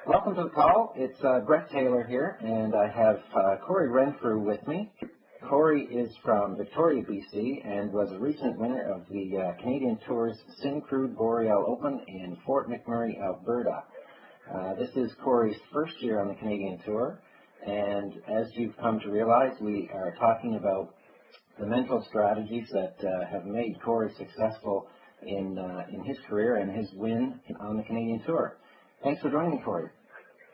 Welcome to the call. It's Brett Taylor here, and I have Cory Renfrew with me. Cory is from Victoria, BC, and was a recent winner of the Canadian Tour's Syncrude Boreal Open in Fort McMurray, Alberta. This is Cory's first year on the Canadian Tour, and as you've come to realize, we are talking about the mental strategies that have made Cory successful in his career and his win on the Canadian Tour. Thanks for joining me, Cory.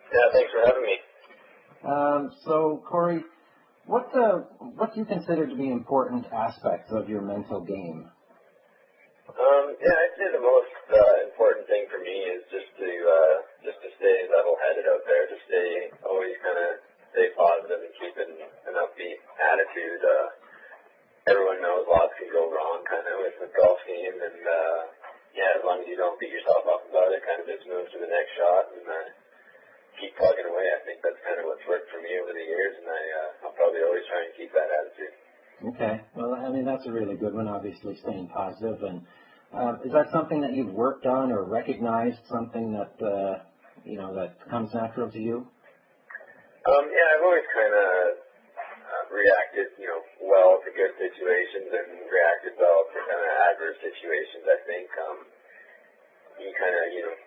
Yeah, thanks for having me. So, Cory, what do you consider to be important aspects of your mental game? I'd say the most important thing for me is just to stay level-headed out there, to always stay positive and keep an upbeat attitude. Everyone knows lots can go wrong with the golf game, and as long as you don't beat yourself up about it, just move to the next shot and keep plugging away. I think that's what's worked for me over the years, and I'll probably always try and keep that attitude. Okay. Well, I mean, that's a really good one, obviously, staying positive. And is that something that you've worked on or recognized, something that, that comes natural to you? I've always reacted, well to good situations and reacted well to adverse situations. I think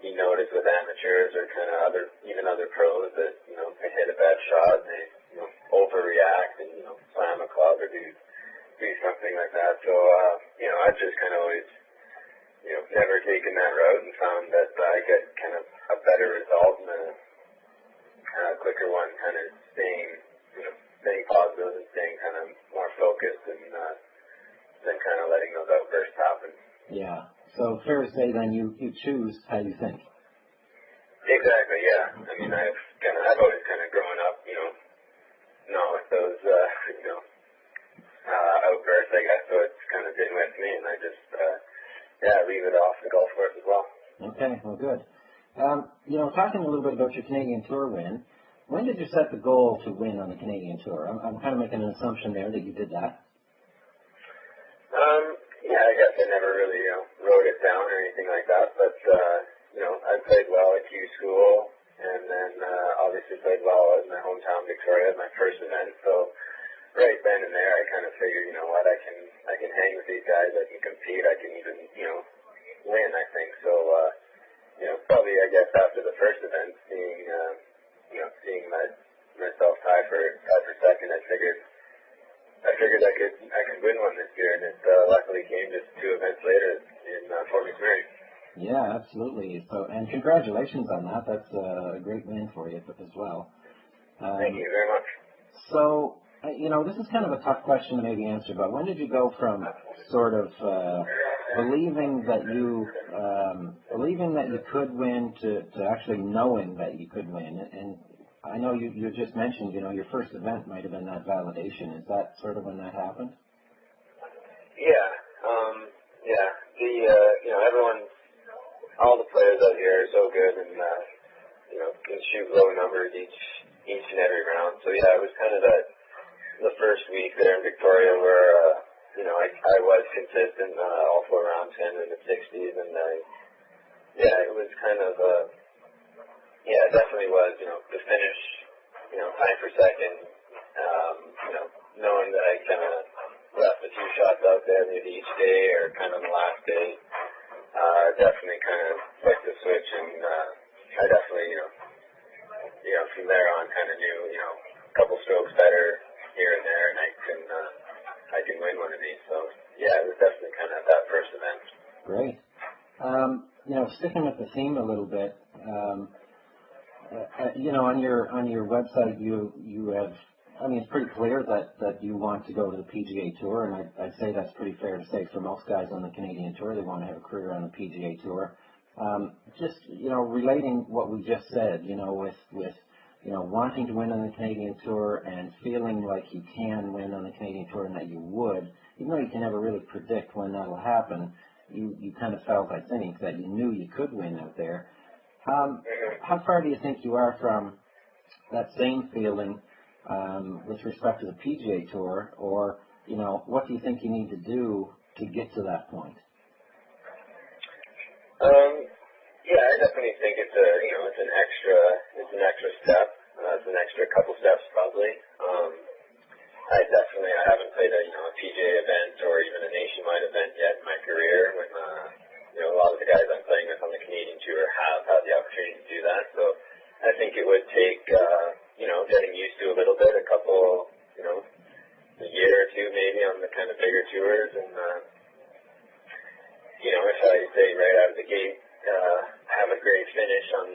you notice with amateurs or even other pros that they hit a bad shot and they overreact and slam a club or do something like that. So I've just always never taken that route and found that I get a better result and a quicker one, staying positive and staying more focused and than letting those outbursts happen. Yeah. So fair to say then you choose how you think. Exactly, yeah. I mean, I've always grown up, not with those, outbursts, I guess, so it's been with me, and I just, leave it off the golf course as well. Okay, well, good. Talking a little bit about your Canadian Tour win, when did you set the goal to win on the Canadian Tour? I'm making an assumption there that you did that. I guess I never really, wrote it down or anything like that, but, I played well at Q School, and then, obviously played well in my hometown, Victoria, my first event, so right then and there, I figured, you know what, I can hang with these guys, I can compete, I can even, win, I think, so, probably, I guess, after the first event, seeing myself tie for second, I figured I could win one this year, and it luckily came just 2 events later in Fort McMurray. Yeah, absolutely. So, and congratulations on that. That's a great win for you as well. Thank you very much. So, this is kind of a tough question to maybe answer, but when did you go from sort of believing that you could win to actually knowing that you could win? And I know you just mentioned, your first event might have been that validation. Is that sort of when that happened? All the players out here are so good and, can shoot low numbers each and every round. So, it was the first week there in Victoria where, I was consistent, all 4 rounds, in the 60s, and, it was it definitely was, to finish, time for second, knowing that I left a few shots out there maybe each day or the last day, definitely flicked the switch, and I definitely, from there on knew, a couple strokes better here and there, and I can win one of these. So, it was definitely that first event. Great. Sticking with the theme a little bit, on your website, you have, it's pretty clear that you want to go to the PGA Tour, and I'd say that's pretty fair to say for most guys on the Canadian Tour, they want to have a career on the PGA Tour. Relating what we just said, with wanting to win on the Canadian Tour and feeling like you can win on the Canadian Tour and that you would, even though you can never really predict when that'll happen, you felt, I think, that you knew you could win out there. How far do you think you are from that same feeling with respect to the PGA Tour, or what do you think you need to do to get to that point? I definitely think it's an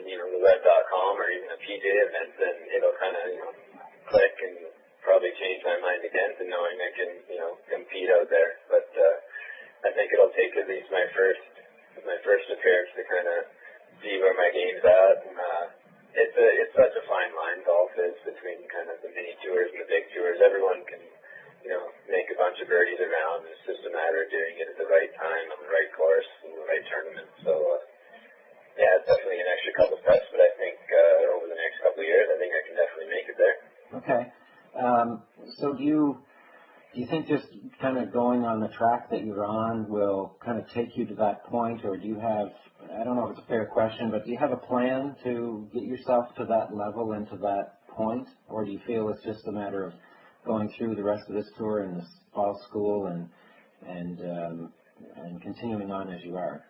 on, the web.com or even a PGA event, then it'll kind of, click and probably change my mind again to knowing I can, compete out there. But I think it'll take at least my first appearance to kind of see where my game's at. And it's such a fine line, golf is, between kind of the mini tours and the big tours. Everyone can, make a bunch of birdies around. It's just a matter of doing it at the right time, on the right course, in the right tournament. So, yeah, it's definitely an extra couple steps, but I think over the next couple of years, I think I can definitely make it there. Okay. So do you think just kind of going on the track that you're on will kind of take you to that point, or do you have, I don't know if it's a fair question, but do you have a plan to get yourself to that level and to that point, or do you feel it's just a matter of going through the rest of this tour and this fall school and continuing on as you are?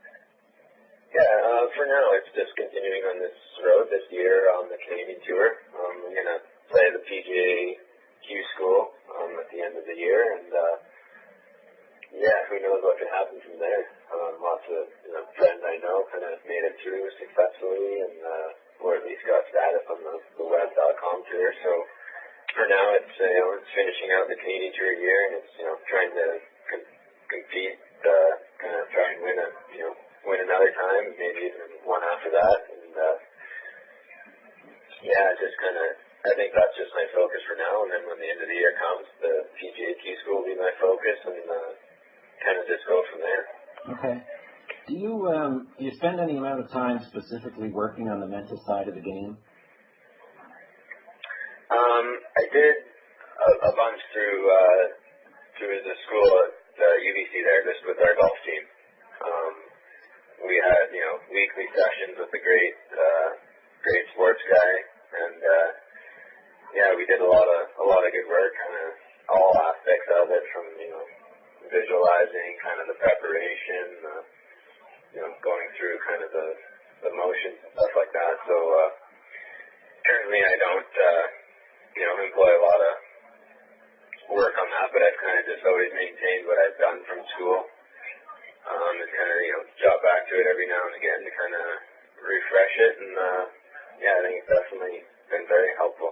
Yeah, for now it's just continuing on this road this year on the Canadian Tour. I'm going to play the PGA Q School at the end of the year, and yeah, who knows what can happen from there. Lots of friends I know kind of made it through successfully, and or at least got status on the web.com tour. So for now, it's it's finishing out the Canadian Tour year, and it's trying to compete, kind of try and win another time, maybe even one after that, and yeah, just kind of. I think that's just my focus for now, and then when the end of the year comes, the PGA Q School will be my focus, and kind of just go from there. Okay. Do you spend any amount of time specifically working on the mental side of the game? I did a bunch through the school at UBC there, just with our golf team. We had weekly sessions with the great sports guy, and yeah, we did a lot of good work, kind of all aspects of it, from visualizing, kind of the preparation, going through kind of the motions and stuff like that. So currently I don't employ a lot of work on that, but I've kind of just always maintained what I've done from school, and kind of jot back to it every now and again to kind of refresh it, and yeah, I think it's definitely been very helpful.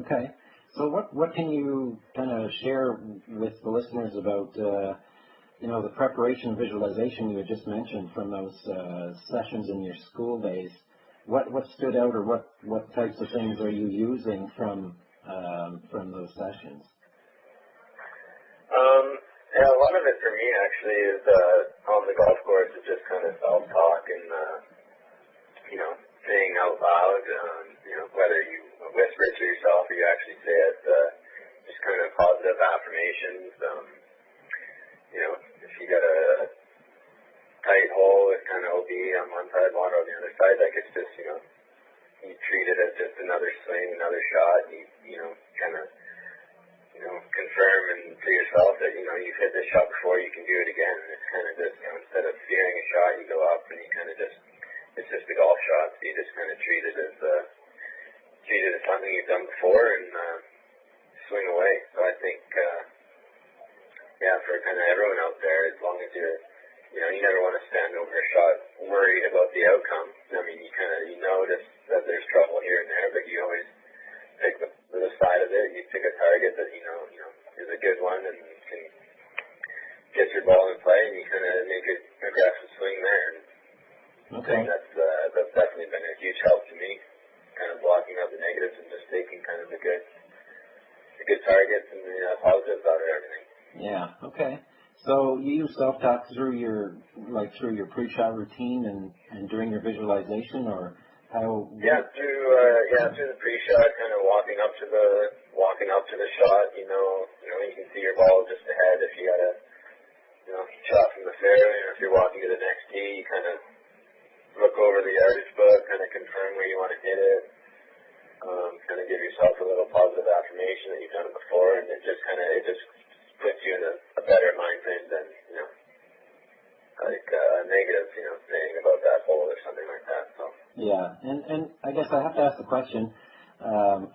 Okay. So what can you kind of share with the listeners about, the preparation and visualization you had just mentioned from those sessions in your school days? What stood out, or what types of things are you using from those sessions? Yeah, a lot of it for me actually is on the golf course. It's just kind of self-talk and saying out loud, whether you whisper it to yourself or you actually say it, just kind of positive affirmations. If you got a tight hole, it's kind of OB on one side, water on the other side. Like, it's just, you treat it as just another swing, another shot. You kind of, confirm and to yourself that, you've hit this shot before, you can do it again. And it's kind of just, instead of fearing a shot, you go up and you kind of just, it's just a golf shot. So you just kind of treat it as something you've done before and swing away. So I think, yeah, for kind of everyone out there, as long as you're, you never want to stand over a shot worried about the outcome. I mean, you notice that there's trouble here and there, but you always pick the side of it. You pick a target that is a good one and can get your ball in play, and you kind of make an aggressive swing there. And okay. I think that's definitely been a huge help to me, kind of blocking out the negatives and just taking kind of the good targets and the positives out of everything. Yeah. Okay. So you use self-talk through your pre-shot routine and during your visualization, or how? Yeah, through the pre-shot, kind of walking up to the shot. You can see your ball just ahead if you got a shot from the fairway, or if you're walking to the next tee, you kind of look over the yardage book, kind of confirm where you want to hit it. Kind of give yourself a little positive affirmation that you've done it before, and it just puts you in a better mind frame than a negative saying about that hole or something like that. So yeah, and I guess I have to ask the question,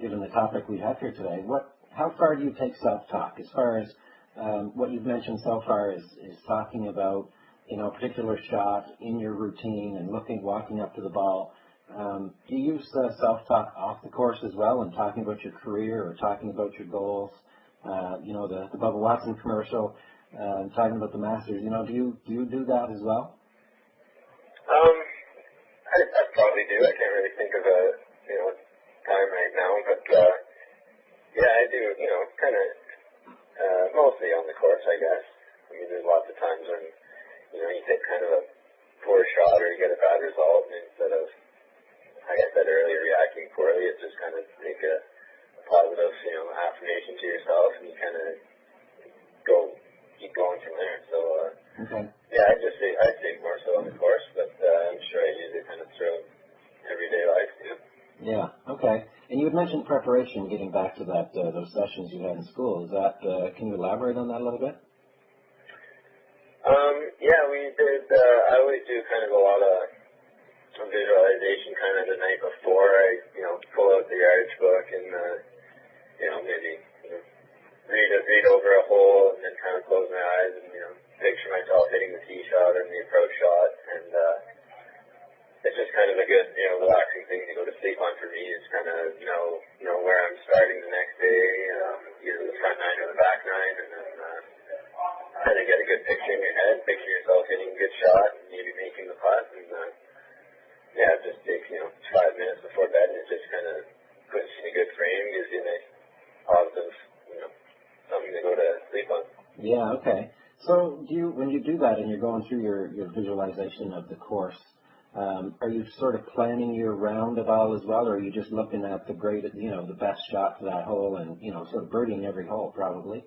given the topic we have here today, how far do you take self-talk? As far as what you've mentioned so far is talking about a particular shot in your routine and walking up to the ball. Do you use self-talk off the course as well, and talking about your career or talking about your goals? The Bubba Watson commercial, talking about the Masters. Do you do that as well? I probably do. I can't really think of a time right now, but yeah, I do. Kind of mostly on the course, I guess. I mean, there's lots of times when you take kind of a poor shot or you get a bad result, and instead of, like I said earlier, reacting poorly, it's just kind of make a positive, affirmation to yourself, and you kind of keep going from there. So, okay. Yeah, I'd say more so on the course, but I'm sure I use it kind of throughout everyday life too. Yeah. Okay. And you had mentioned preparation, getting back to that those sessions you had in school. Is that? Can you elaborate on that a little bit? Yeah, we did. I always do kind of a lot of visualization kind of the night before. I pull out the yardage book and maybe read over a hole and then kind of close my eyes and picture myself hitting the tee shot and the approach shot, and it's just kind of a good relaxing thing to go to sleep on for me. Is kind of know where I'm starting the next day, either the front nine or the back nine, and then kind of get a good picture in your head, picture yourself hitting a good shot and maybe making the putt, and yeah, it just takes 5 minutes before bed, and it just kind of puts you in a good frame, gives you a nice positive something to go to sleep on. Yeah. Okay. So when you do that and you're going through your visualization of the course, are you sort of planning your round at all as well, or are you just looking at the the best shot for that hole and sort of birdieing every hole probably?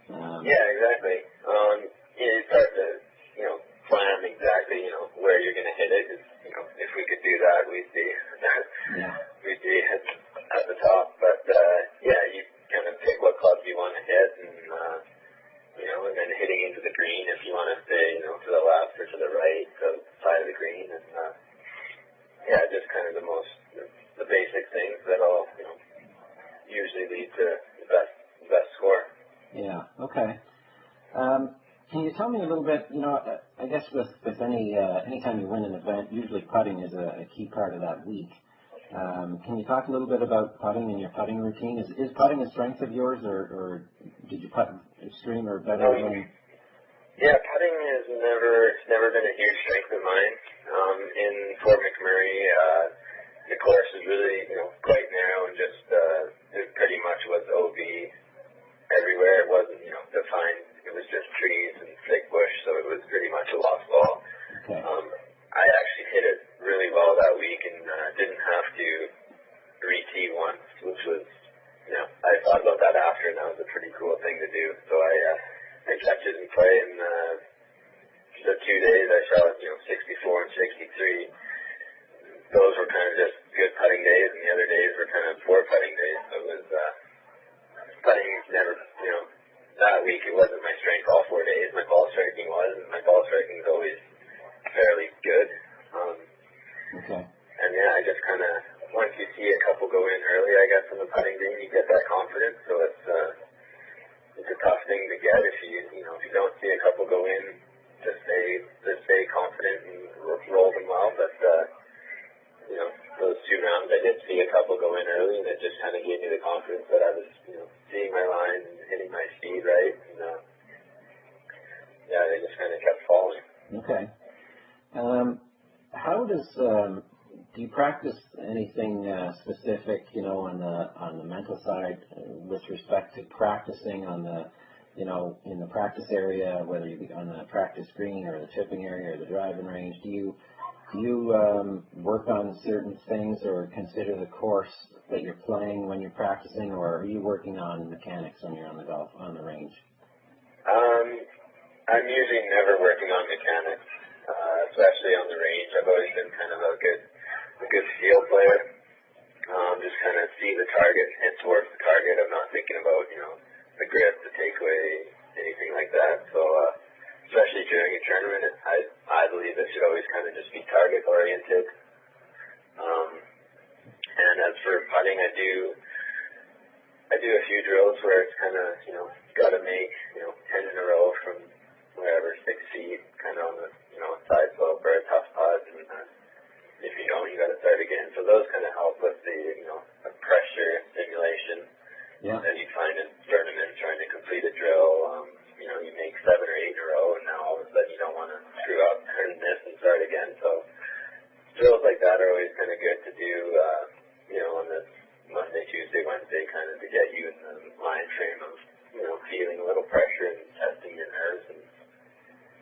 Yeah, exactly. You start to plan exactly where you're going to hit it. If we could do that, we'd be we'd be at the top. But yeah, you kind of pick what clubs you want to hit, and and then hitting into the green if you want to stay to the left or to the right, to the side of the green, and yeah, just kind of the basic things that'll usually lead to the best score. Yeah. Okay. Can you tell me a little bit? I guess with anytime you win an event, usually putting is a key part of that week. Can you talk a little bit about putting and your putting routine? Is putting a strength of yours, or did you putt extreme or better than? Yeah, putting has never been a huge strength of mine. In Fort McMurray, the course is really quite narrow and just it pretty much was OB everywhere. It wasn't defined. It was just trees and thick bush, so it was pretty much a lost ball. Okay. I actually hit it really well that week and didn't have to re-tee once, which was, I thought about that after, and that was a pretty cool thing to do. So I kept it in play, and the 2 days I shot 64 and 63. Those were kind of just good putting days, and the other days were kind of poor putting days. So it was putting never, that week it wasn't my strength all 4 days. My ball striking was, and my ball striking is always fairly good. Okay. And yeah, I just kind of, once you see a couple go in early, I guess, in the putting green, you get that confidence. So it's a tough thing to get if you don't see a couple go in, just stay confident and roll them well. But those 2 rounds, I did see a couple go in early, and it just kind of gave me the confidence that I was seeing my line and hitting my speed right. And yeah, they just kind of kept falling. Okay. How do you practice anything specific, on the mental side with respect to practicing on the, in the practice area, whether you be on the practice green or the chipping area or the driving range? Do you work on certain things or consider the course that you're playing when you're practicing, or are you working on mechanics when you're on the range? I'm usually never working on mechanics, especially on the range. I've always been kind of a good field player. Just kind of see the target, hit towards the target. I'm not thinking about, the grip, the takeaway, anything like that. So, especially during a tournament, I believe it should always kind of just be target oriented. And as for putting, I do a few drills where it's kind of, got to make, 10 in a row from wherever, 6 feet, kind of on the, side slope or a tough putt. And if you you don't, you got to start again. So those kind of help with the, the pressure simulation that you find in tournaments trying to complete a drill. You make 7 or 8 in a row, and now all of a sudden you don't want to screw up and miss and start again. So drills like that are always kind of good to do, on this Monday, Tuesday, Wednesday, kind of to get you in the mind frame of, feeling a little pressure and testing your nerves and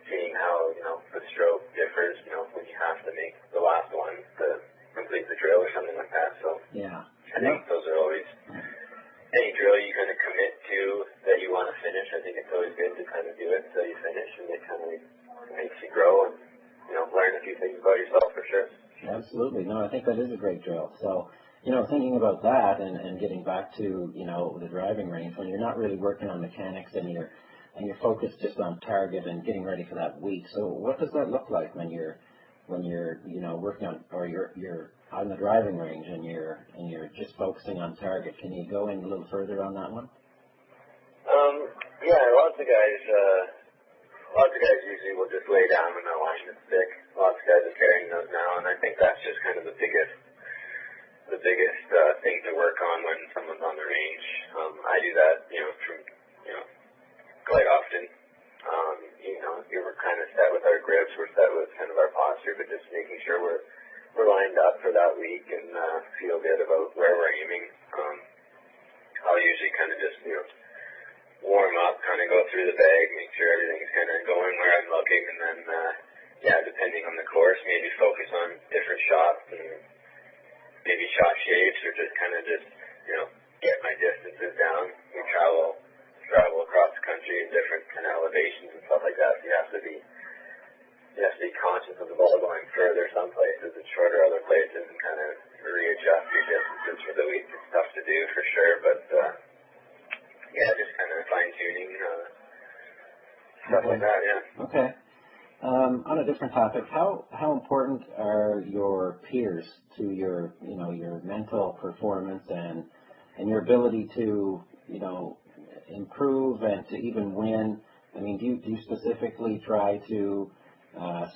seeing how, the stroke differs, when you have to make the last one to complete the drill or something like that. So I think those are always, any drill you kind of commit to that you want to finish, I think it's always good to kind of do it until you finish, and it kind of makes you grow and, learn a few things about yourself for sure. Absolutely. No, I think that is a great drill. So, thinking about that and getting back to, the driving range, when you're not really working on mechanics and you're focused just on target and getting ready for that week. So what does that look like when you're working on, or you're on the driving range and you're just focusing on target? Can you go in a little further on that one? Lots of guys usually will just lay down on the line and stick. Lots of guys are carrying those now, and I think that's just kind of the biggest thing to work on when someone's on the range. I do that, quite often. We're kind of set with our grips, we're set with kind of our posture, but just making sure we're lined up for that week and feel good about where we're aiming. I'll usually kind of just, warm up, kind of go through the bag, make sure everything's kind of going where I'm looking, and then, depending on the course, maybe focus on different shots and maybe shot shapes, or just kind of get my distances down. We travel across the country in different kind of elevations and stuff like that. So you have to be conscious of the ball going further some places and shorter other places, and kind of readjust your distances for the week. It's tough to do for sure, but just kind of fine tuning stuff like that. Yeah. Okay. On a different topic, how important are your peers to your mental performance and your ability to improve and to even win? I mean, do you specifically try to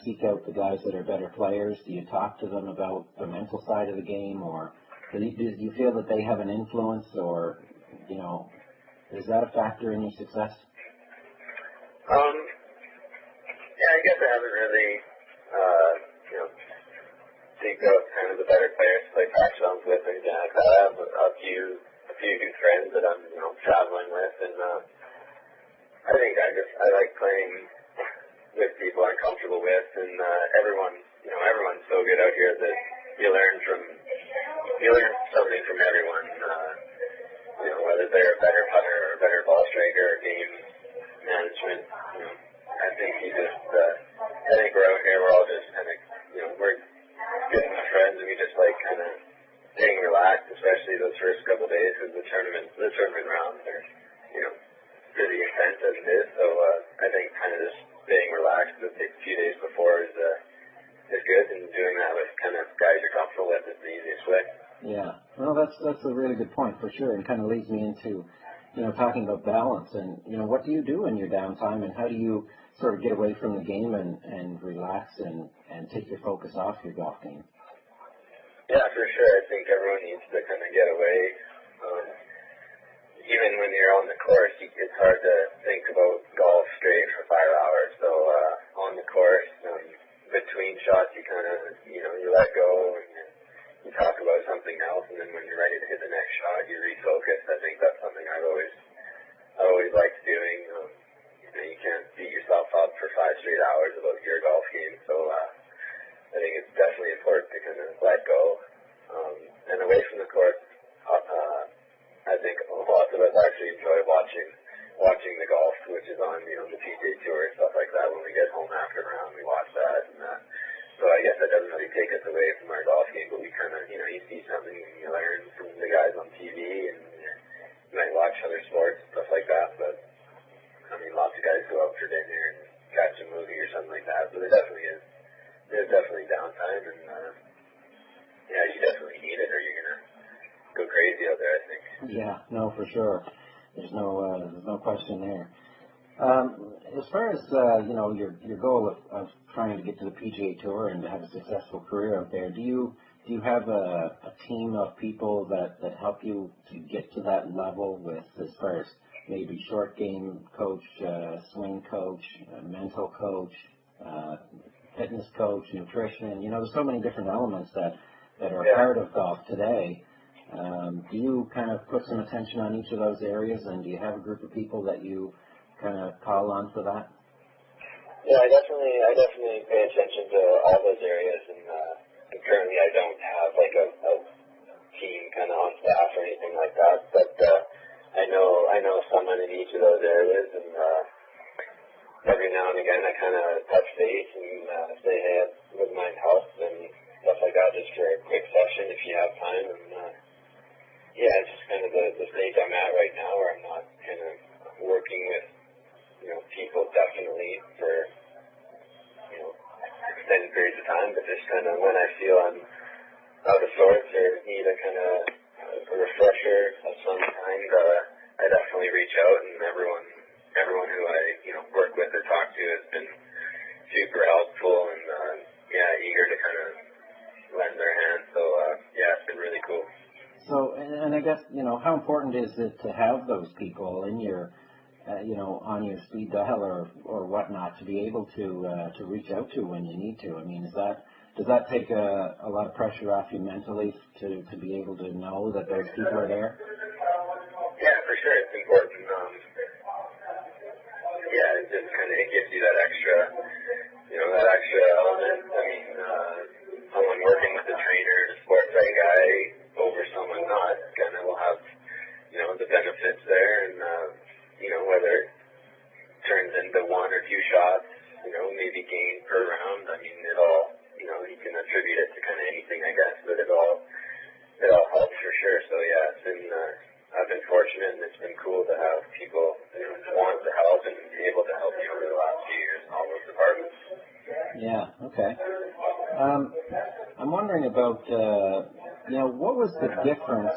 seek out the guys that are better players? Do you talk to them about the mental side of the game, or do you feel that they have an influence, or is that a factor in your success? I guess I haven't really, seeked out kind of the better players to play patch zones with or anything like that. I have a few good friends that I'm, traveling with, and I think I like playing with people I'm comfortable with, and everyone's so good out here that you learn something from everyone, whether they're a better putter or a better ball striker or game management. I think I think we're out here, we're all just kind of, we're good enough friends, and we just like kind of staying relaxed, especially those first couple days, because the tournament rounds are, pretty intense as it is. So I think kind of just staying relaxed a few days before is good, and doing that with kind of guys you're comfortable with is the easiest way. Yeah, well, that's a really good point for sure, and kind of leads me into, talking about balance and, what do you do in your downtime, and how do you sort of get away from the game and relax and take your focus off your golf game? Yeah, for sure. I think everyone needs to kind of get away. Even when you're on the course, it's hard to think about golf straight for 5 hours. So on the course, between shots, you kind of, you let go and you talk about something else, and then when you're ready to hit the next shot, you refocus. I think that's something I've always liked doing. You can't beat yourself up for 5 straight hours about your golf game. So I think it's definitely important to kind of let go. And away from the course, I think lots of us actually enjoy watching the golf, which is on, the PGA Tour and stuff like that. When we get home after a round, we watch that. And so I guess that doesn't really take us away from our golf game, but we kind of, you see something and you learn from the guys on TV, and you might watch other sports and stuff like that. But I mean, lots of guys go out for dinner and catch a movie or something like that. So there definitely is. There's definitely downtime, and you definitely need it, or you're gonna go crazy out there, I think. Yeah, no, for sure. There's no question there. As far as your goal of trying to get to the PGA Tour and to have a successful career out there, do you have a team of people that help you to get to that level with, as far as maybe short game coach, swing coach, mental coach, fitness coach, nutrition? There's so many different elements that are part of golf today. Do you kind of put some attention on each of those areas, and do you have a group of people that you kind of call on for that? Yeah, I definitely pay attention to all those areas, and currently I don't have like a team kind of on staff or anything like that, but I know someone in each of those areas, and every now and again I kind of touch base and say, hey, I wouldn't mind help and stuff like that, just for a quick session if you have time. And yeah, it's just kind of the stage I'm at right now, where I'm not kind of working with people definitely for extended periods of time, but just kind of when I feel I'm out of sorts or need a kind of a refresher of some kind, I definitely reach out, and everyone who I work with or talk to has been super helpful and eager to kind of lend their hand. So it's been really cool. So, and I guess how important is it to have those people in your on your speed dial or whatnot, to be able to reach out to when you need to? I mean, does that take a lot of pressure off you mentally to be able to know that those people are there? Yeah, for sure, it's important. It just kind of gives you that extra element. I mean, someone working with a trainer, a sports site guy, over someone not, kind of will have the benefits there, and whether it turns into one or two shots, maybe gain per round. I mean, it all, you can attribute it to kind of anything, I guess, but it all helps for sure. So yeah, it's been, I've been fortunate, and it's been cool to have people want to help and be able to help me over the last few years in all those departments. Yeah. Okay. I'm wondering about, what was the difference,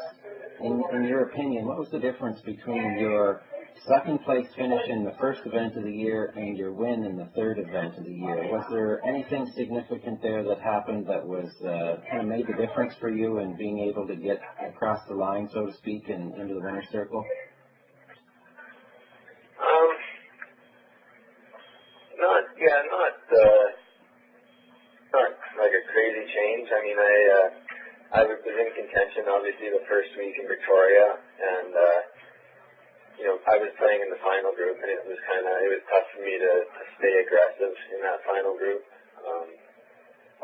in your opinion, what was the difference between your second place finish in the first event of the year and your win in the third event of the year? Was there anything significant there that happened that was kind of made the difference for you in being able to get across the line, so to speak, and into the winner's circle? Not like a crazy change. I mean, I was in contention obviously the first week in Victoria, and I was playing in the final group, and it was tough for me to stay aggressive in that final group,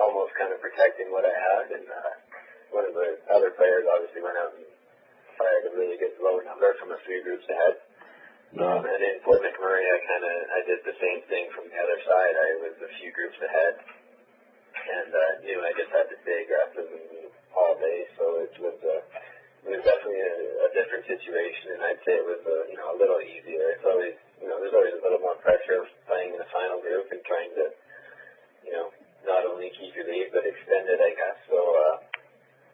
almost kind of protecting what I had. And one of the other players obviously went out and fired a really good low number from a few groups ahead. And in Fort McMurray, I did the same thing from the other side. I was a few groups ahead, and knew I just had to stay aggressive all day. So it was definitely a different situation, and I'd say it was a little easier. It's always there's always a little more pressure playing in a final group and trying to not only keep your lead but extend it, I guess. So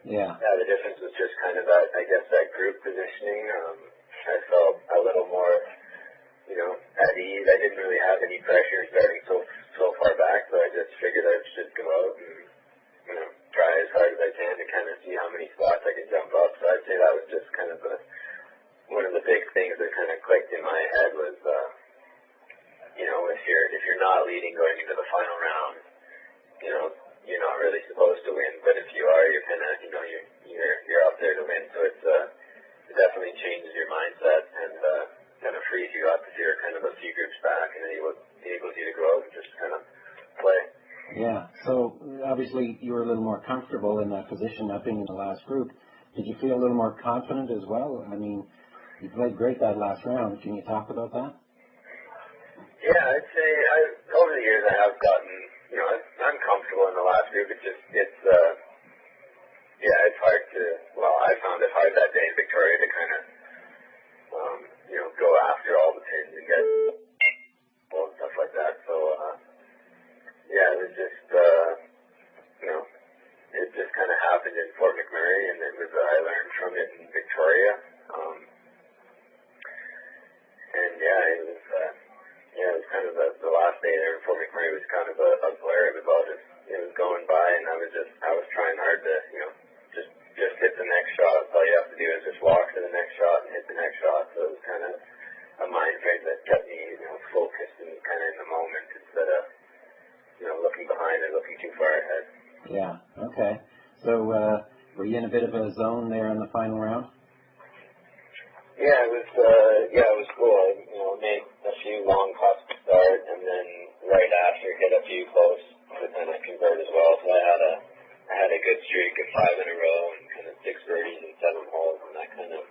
the difference was just kind of that group positioning. I felt a little more at ease. I didn't really have any pressure starting so far back, so I just figured I should go out and try as hard as I can to kind of see how many spots I could jump up. So I'd say that was just kind of one of the big things that kind of clicked in my head was, if you're not leading going into the final round, you're not really supposed to win. But if you are, you're kind of, you're out there to win. So it definitely changes your mindset and kind of frees you up if you're kind of a few groups back, and then enables you to go out and just kind of play. Yeah, so obviously you were a little more comfortable in that position, not being in the last group. Did you feel a little more confident as well? I mean, you played great that last round. Can you talk about that? Yeah, I'd say over the years I have gotten, I'm comfortable in the last group. It's hard to, I found it hard that day in Victoria to kind of, go after all the pins and get and stuff like that. So, it was just, it just kind of happened in Fort McMurray, and it was, I learned from it in Victoria. It was, next shot. All you have to do is just walk to the next shot and hit the next shot. So it was kind of a mind frame that kept me, focused and kind of in the moment instead of, looking behind and looking too far ahead. Yeah. Okay. So were you in a bit of a zone there in the final round? Yeah, it was cool. I, made a few long putts to start, and then right after hit a few close, but then I converted as well. So I had a good streak of 5 in a row and kind of 6 birdies and 7 holes, and that kind of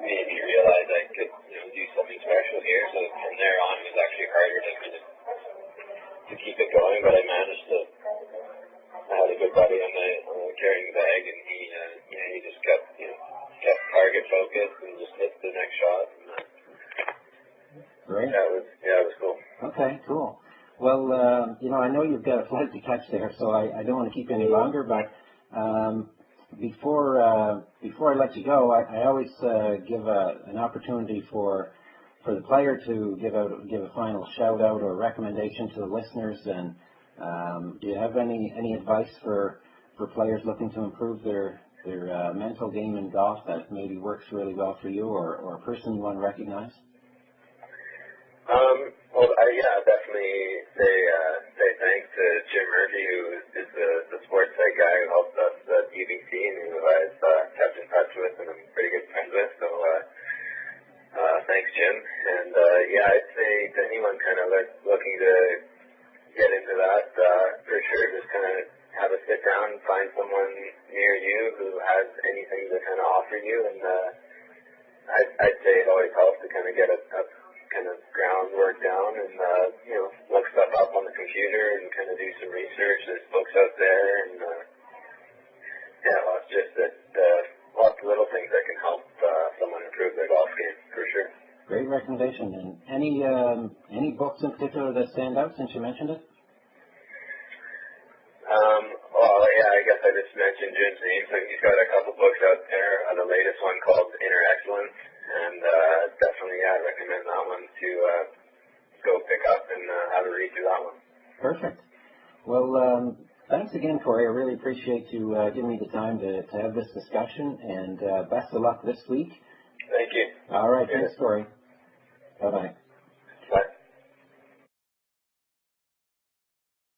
made me realize I could, do something special here. So from there on, it was actually harder to keep it going, but I managed to. I had a good buddy on the carrying the bag, and he just kept target focused and just hit the next shot. And, Great. It was cool. Okay, cool. Well, I know you've got a flight to catch there, so I don't want to keep you any longer. But before I let you go, I always give an opportunity for the player to give a final shout out or recommendation to the listeners. And do you have any advice for players looking to improve their mental game in golf that maybe works really well for you, or a person you want to recognize? Definitely say thanks to Jim Murphy, who is the sports site guy who helped us at UBC and who I've kept in touch with and I'm pretty good friends with. So thanks, Jim. And I'd say to anyone kind of looking to get into that, for sure, just kind of have a sit down, find someone near you who has anything to kind of offer you, and I'd say it always helps to kind of get a kind of groundwork down and look stuff up on the computer and kind of do some research. There's books out there, and it's just that lots of little things that can help someone improve their golf game for sure. Great recommendation. And any books in particular that stand out since you mentioned it? I guess I just mentioned Jim's name, so he's got a couple books out there. The latest one called Inner Excellence, and definitely, I recommend that one to go pick up and have a read through that one. Perfect. Well, thanks again, Cory. I really appreciate you giving me the time to have this discussion, and best of luck this week. Thank you. All right. Thanks, Cory. Bye-bye.